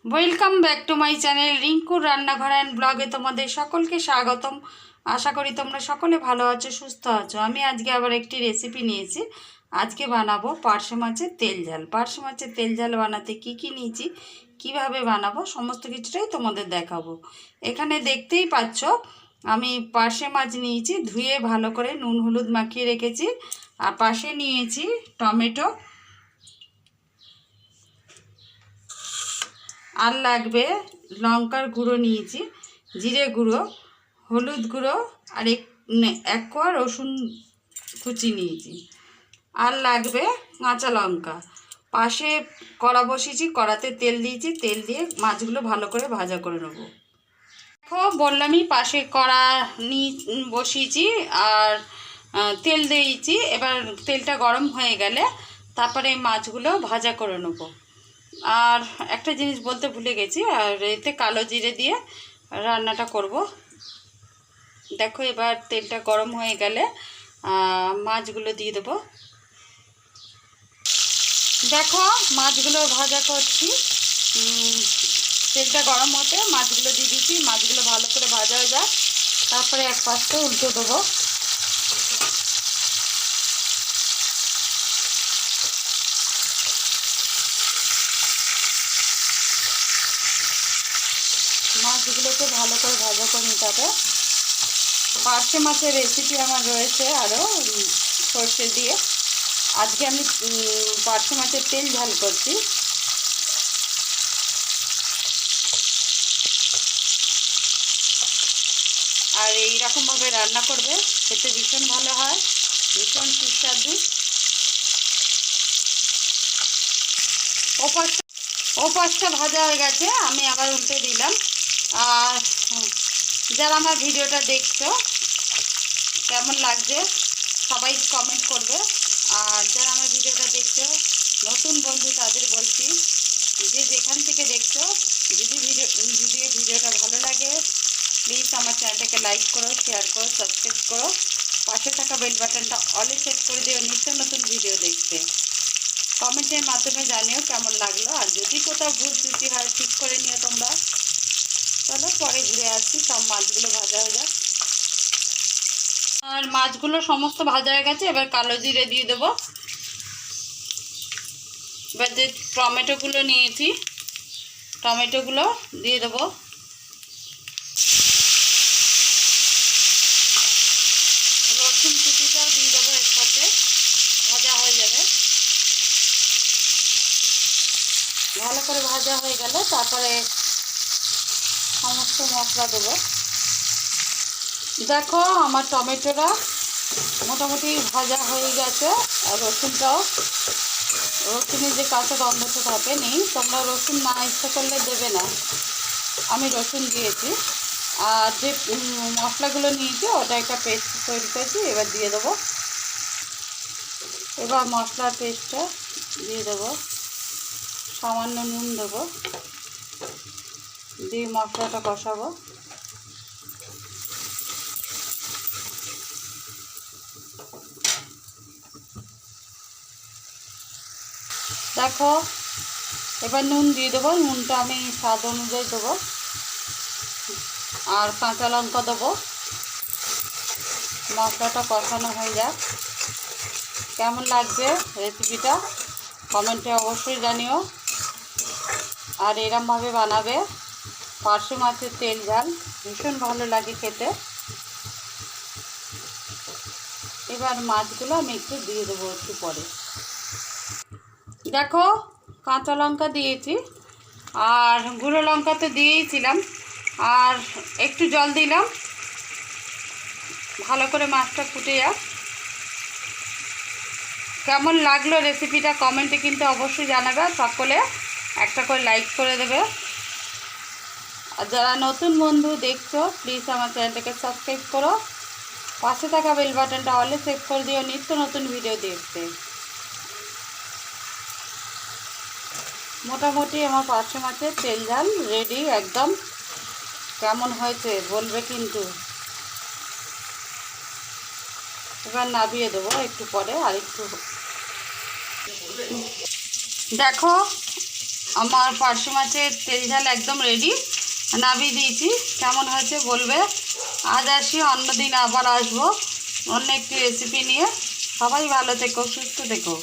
Welcome back to my channel রিঙ্কুর রান্নাঘর and ব্লগে তোমাদের সকলকে স্বাগতম। আশা করি তোমরা সকলে ভালো আছো, সুস্থ আছো। আমি আজকে আবার একটি রেসিপি নিয়েছি। আজকে বানাবো পার্শে মাছের তেল ঝাল। পার্শে মাছের তেল ঝাল বানাতে কি কি নিয়েছি, কিভাবে বানাবো, সমস্ত কিছুটাই তোমাদের দেখাবো। এখানে দেখতেই পাচ্ছ আমি পার্শে মাছ নিয়েছি, ধুয়ে ভালো করে নুন হলুদ মাখিয়ে রেখেছি। আর পাশে নিয়েছি টমেটো, আর লাগবে লঙ্কার গুঁড়ো নিয়েছি, জিরে গুঁড়ো, হলুদ গুঁড়ো, আর এক কোয়া রসুন কুচি নিয়েছি, আর লাগবে কাঁচা লঙ্কা। পাশে কড়া বসিয়েছি, কড়াতে তেল দিয়েছি, তেল দিয়ে মাছগুলো ভালো করে ভাজা করে নেব। দেখো বললামই পাশে কড়া বসিয়েছি আর তেল দিয়েছি। এবার তেলটা গরম হয়ে গেলে তারপরে মাছগুলো ভাজা করে নেব। আর একটা জিনিস বলতে ভুলে গেছি, আর এতে কালো জিরে দিয়ে রান্নাটা করব। দেখো এবার তেলটা গরম হয়ে গেলে মাছগুলো দিয়ে দেবো। দেখো মাছগুলো ভাজা করছি, তেলটা গরম হতে মাছগুলো দিয়ে দিচ্ছি। মাছগুলো ভালো করে ভাজা হয়ে যায়, তারপরে এক পাশে উল্টে দেবো। মাছগুলোকে ভালো করে ভাজা করে নিতে হবে। পার্শে মাছের রেসিপি আমার রয়েছে আরও সর্ষে দিয়ে। আজকে আমি পার্শে মাছের তেল ঝাল করছি। আর এইরকমভাবে রান্না করবে, খেতে ভীষণ ভালো হয়, ভীষণ সুস্বাদু। ও পাশটা ভাজা হয়ে গেছে, আমি আবার উল্টে দিলাম। আর যারা আমার ভিডিওটা দেখছো কেমন লাগছে সবাই কমেন্ট করবে। আর যারা আমার ভিডিওটা দেখছো নতুন বন্ধু তাদের বলছি, যে যেখান থেকে দেখছো, যদি ভিডিওটা ভালো লাগে প্লিজ আমার চ্যানেলটাকে লাইক করো, শেয়ার করো, সাবস্ক্রাইব করো। পাশে থাকা বেল বাটনটা অলে সেট করে দিও নিত্য নতুন ভিডিও দেখতে। কমেন্টের মাধ্যমে জানিও কেমন লাগলো। আর যদি কোথাও ভুল ত্রুটি হয় ঠিক করে নিও তোমরা। চলো পরে ঘুরে আসছি, সব মাছগুলো ভাজা হয়ে যাক। আর মাছগুলো সমস্ত ভাজা হয়ে গেছে, এবার কালো জিরে দিয়ে দেবো। এবার যে টমেটোগুলো নিয়েছি টমেটোগুলো দিয়ে দেবো। রসুন কুচিটাও দিয়ে দেবো এর সাথে, ভাজা হয়ে যাবে। ভালো করে ভাজা হয়ে গেলে তারপরে সমস্ত মশলা দেবো। দেখো আমার টমেটোটা মোটামুটি ভাজা হয়ে গেছে। আর রসুনের যে কাঁচা গন্ধটা থাকে নেই, তোমরা রসুন না ইচ্ছা করলে দেবে না, আমি রসুন দিয়েছি। আর যে মশলাগুলো নিয়েছি ওটা একটা পেস্ট তৈরি করেছি, এবার দিয়ে দেবো। এবার মশলার পেস্টটা দিয়ে দেবো, সামান্য নুন দেবো, দিয়ে মশলাটা কষাবো। দেখো এবার নুন দিয়ে দেবো, নুনটা আমি স্বাদ অনুযায়ী দেবো। আর কাঁচা লঙ্কা দেবো। মশলাটা কষানো হয়ে যাক। কেমন লাগছে রেসিপিটা কমেন্টে অবশ্যই জানিও। আর এরমভাবে বানাবে পার্শে মাছের তেল ঝাল, ভীষণ ভালো লাগে খেতে। এবার মাছগুলো আমি একটু দিয়ে দেবো একটু পরে। দেখো কাঁচা লঙ্কা দিয়েছি, আর গুঁড়ো লঙ্কা তো দিয়েইছিলাম, আর একটু জল দিলাম। ভালো করে মাছটা ফুটে যাক। কেমন লাগলো রেসিপিটা কমেন্টে কিন্তু অবশ্যই জানাবে। সকলে একটা করে লাইক করে দেবে। আর যারা নতুন বন্ধু দেখছো প্লিজ আমার চ্যানেলটাকে সাবস্ক্রাইব করো। পাশে থাকা বেল বাটনটা অলে সেট করে দিও নিত্য নতুন ভিডিও দেখতে। মোটামুটি আমার পার্শে মাছের তেল ঝাল রেডি একদম। কেমন হয়েছে বলবে কিন্তু। এবার নামিয়ে দেবো একটু পরে। আর একটু দেখো আমার পার্শে মাছের তেল ঝাল একদম রেডি, নামিয়ে দিয়েছি। কেমন হয়েছে বলবে। আজ আসি, অন্য দিন আবার আসবো অন্য একটি রেসিপি নিয়ে। সবাই ভালো থেকো, সুস্থ থেকো।